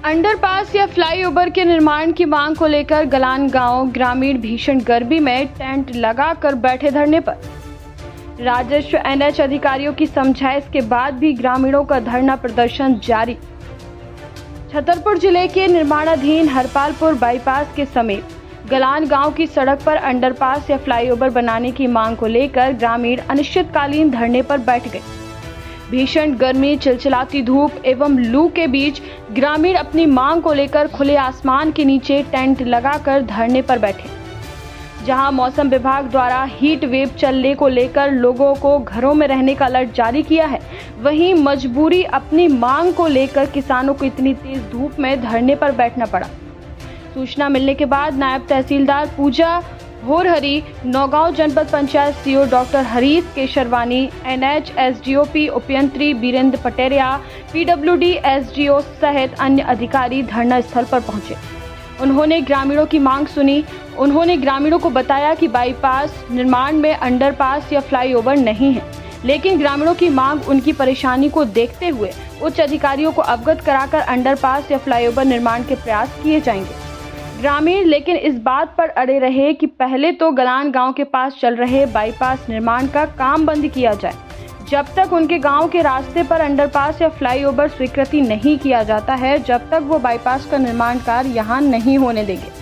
Underpass या flyover के निर्माण की मांग को लेकर गलान गांव ग्रामीण भीषण गर्मी में टेंट लगाकर बैठे धरने पर। राजस्व एनएच अधिकारियों की समझाइश के बाद भी ग्रामीणों का धरना प्रदर्शन जारी। छतरपुर जिले के निर्माणाधीन हरपालपुर बाईपास के समीप गलान गांव की सड़क पर अंडरपास या फ्लाईओवर बनाने की मांग को लेकर ग्रामीण अनिश्चितकालीन धरने पर बैठ गए। भीषण गर्मी, चिलचिलाती धूप एवं लू के बीच ग्रामीण अपनी मांग को लेकर खुले आसमान के नीचे टेंट लगाकर धरने पर बैठे। जहां मौसम विभाग द्वारा हीट वेव चलने को लेकर लोगों को घरों में रहने का अलर्ट जारी किया है, वहीं मजबूरी अपनी मांग को लेकर किसानों को इतनी तेज धूप में धरने पर बैठना पड़ा। सूचना मिलने के बाद नायब तहसीलदार पूजा होरहरी, नौगांव जनपद panchayat CO doctor Harish Kesharwani, NH SDOP उपयंत्री बीरेंद्र पटेरिया, पीडब्ल्यूडी एसडीओ सहित अन्य अधिकारी धरना स्थल पर पहुंचे। उन्होंने ग्रामीणों की मांग सुनी। उन्होंने ग्रामीणों को बताया कि बाईपास निर्माण में अंडरपास या फ्लाईओवर नहीं है, लेकिन ग्रामीणों की मांग उनकी परेशानी को देखते हुए उच्च अधिकारियों को अवगत कराकर अंडरपास या फ्लाईओवर निर्माण के प्रयास किए जाएंगे। ग्रामीण लेकिन इस बात पर अड़े रहे कि पहले तो गलान गांव के पास चल रहे बाईपास निर्माण का काम बंद किया जाए, जब तक उनके गांव के रास्ते पर अंडरपास या फ्लाईओवर स्वीकृति नहीं किया जाता है, जब तक वो बाईपास का निर्माण कार्य यहां नहीं होने देंगे।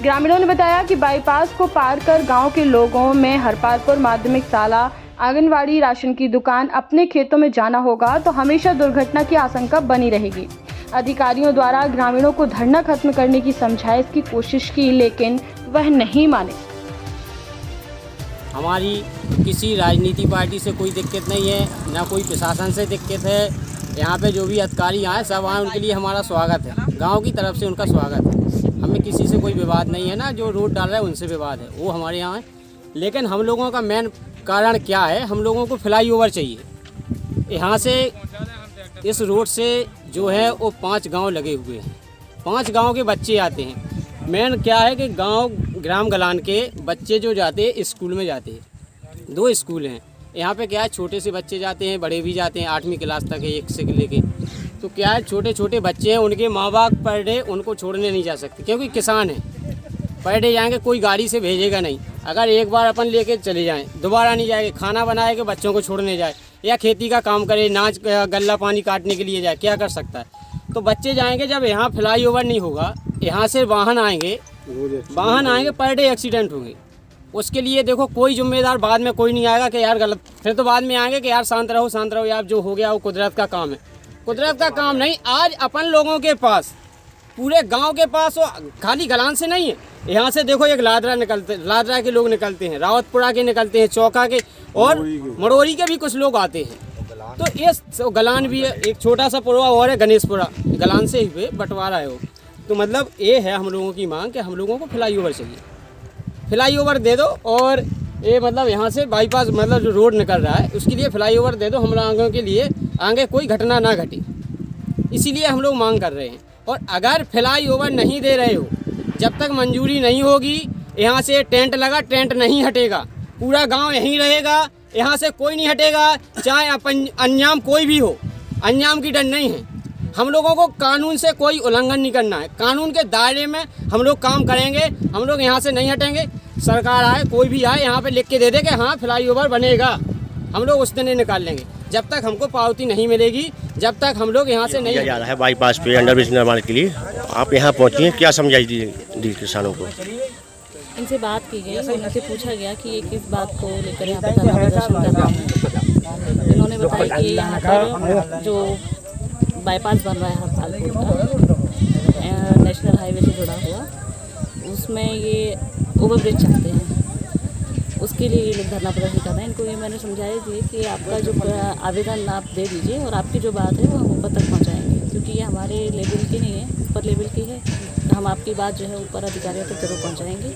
ग्रामीणों ने बताया कि बाईपास को पार कर गांव के लोगों में हरपालपुर माध्यमिक शाला, आंगनवाड़ी, राशन की दुकान, अपने खेतों में जाना होगा तो हमेशा दुर्घटना की आशंका बनी रहेगी। अधिकारियों द्वारा ग्रामीणों को धरना खत्म करने की समझाइश की कोशिश की, लेकिन वह नहीं माने। हमारी किसी राजनीति पार्टी से कोई दिक्कत नहीं है, ना कोई प्रशासन से दिक्कत है। यहाँ पे जो भी अधिकारी आए सब आए, उनके लिए हमारा स्वागत है, गांव की तरफ से उनका स्वागत है। हमें किसी से कोई विवाद नहीं है, ना जो रोड डाल रहा है उनसे विवाद है, वो हमारे यहाँ है। लेकिन हम लोगों का मेन कारण क्या है, हम लोगों को फ्लाईओवर चाहिए। यहाँ से इस रोड से जो है वो 5 गांव लगे हुए हैं, 5 गांव के बच्चे आते हैं। मेन क्या है कि ग्राम गलान के बच्चे जो जाते हैं स्कूल में जाते हैं, 2 स्कूल हैं यहाँ पे। क्या है, छोटे से बच्चे जाते हैं, बड़े भी जाते हैं, 8वीं क्लास तक है, 1 से लेके। तो क्या है, छोटे छोटे बच्चे हैं, उनके माँ बाप पर डे उनको छोड़ने नहीं जा सकते, क्योंकि किसान हैं। पर डे जाएंगे, कोई गाड़ी से भेजेगा नहीं। अगर एक बार अपन लेके चले जाएं, दोबारा नहीं जाएंगे। खाना बनाए के बच्चों को छोड़ने जाए या खेती का काम करे, नाच गल्ला पानी काटने के लिए जाए, क्या कर सकता है। तो बच्चे जाएंगे, जब यहाँ फ्लाईओवर नहीं होगा, यहाँ से वाहन आएंगे पर डे एक्सीडेंट होंगे। उसके लिए देखो कोई जिम्मेदार बाद में कोई नहीं आएगा कि यार गलत, फिर तो बाद में आएंगे कि यार शांत रहो यार, जो हो गया वो कुदरत का काम है। कुदरत का काम नहीं, आज अपन लोगों के पास, पूरे गांव के पास, वो खाली गलान से नहीं है। यहाँ से देखो एक लादरा के लोग निकलते हैं, रावतपुरा के निकलते हैं, चौका के और मड़ोरी के भी कुछ लोग आते हैं। तो ये गलान भी है, एक छोटा सा पुरवा और है गणेशपुरा, गलान से ही बंटवारा है वो। तो मतलब ये है हम लोगों की मांग कि हम लोगों को फ्लाईओवर चाहिए, फ्लाईओवर दे दो। और ये मतलब यहाँ से बाईपास मतलब जो रोड निकल रहा है उसके लिए फ्लाईओवर दे दो, हम लोगों के लिए आगे कोई घटना ना घटे, इसीलिए हम लोग मांग कर रहे हैं। और अगर फ्लाईओवर नहीं दे रहे हो, जब तक मंजूरी नहीं होगी, यहाँ से टेंट लगा, टेंट नहीं हटेगा, पूरा गांव यहीं रहेगा, यहाँ से कोई नहीं हटेगा, चाहे अंजाम कोई भी हो, अंजाम की डर नहीं है। हम लोगों को कानून से कोई उल्लंघन नहीं करना है, कानून के दायरे में हम लोग काम करेंगे, हम लोग यहाँ से नहीं हटेंगे। सरकार आए, कोई भी आए, यहाँ पे लिख के दे दे कि हाँ फ्लाईओवर बनेगा, हम लोग उस दिन निकाल लेंगे। जब तक हमको पावती नहीं मिलेगी, जब तक हम लोग यहाँ से नहीं जा रहा है बाईपास पे अंडरब्रिज निर्माण के लिए, आप यहाँ पहुँचिए, क्या समझाई दी किसानों को? इनसे बात की गई, उनसे पूछा गया कि ये किस बात को लेकर यहाँ पर धरना प्रदर्शन कर रहे हैं। इन्होंने बताया कि यहाँ पर जो बाईपास बन रहा है हरपालपुर का, नेशनल हाईवे से जुड़ा हुआ, उसमें ये ओवरब्रिज चाहते हैं, उसके लिए ये लोग धरना प्रदर्शन कर रहे हैं। इनको ये मैंने समझाया थी कि आपका जो आवेदन आप दे दीजिए और आपकी जो बात है वो हम ऊपर तक पहुँचाएँगे, क्योंकि ये हमारे लेवल की नहीं है, ऊपर लेवल की है। तो हम आपकी बात जो है ऊपर अधिकारियों तक जरूर पहुँचाएँगे।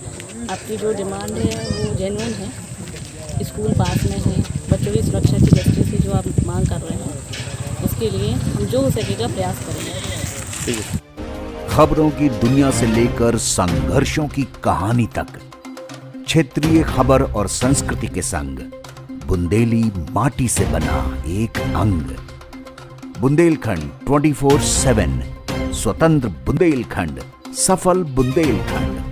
आपकी जो डिमांड है वो जेन्युइन है, स्कूल पास में है, बच्चों की सुरक्षा की दृष्टि से जो आप मांग कर रहे हैं, उसके लिए हम जो हो सकेगा प्रयास करेंगे। खबरों की दुनिया से लेकर संघर्षों की कहानी तक, क्षेत्रीय खबर और संस्कृति के संग बुंदेली माटी से बना एक अंग। बुंदेलखंड 24/7 स्वतंत्र बुंदेलखंड, सफल बुंदेलखंड।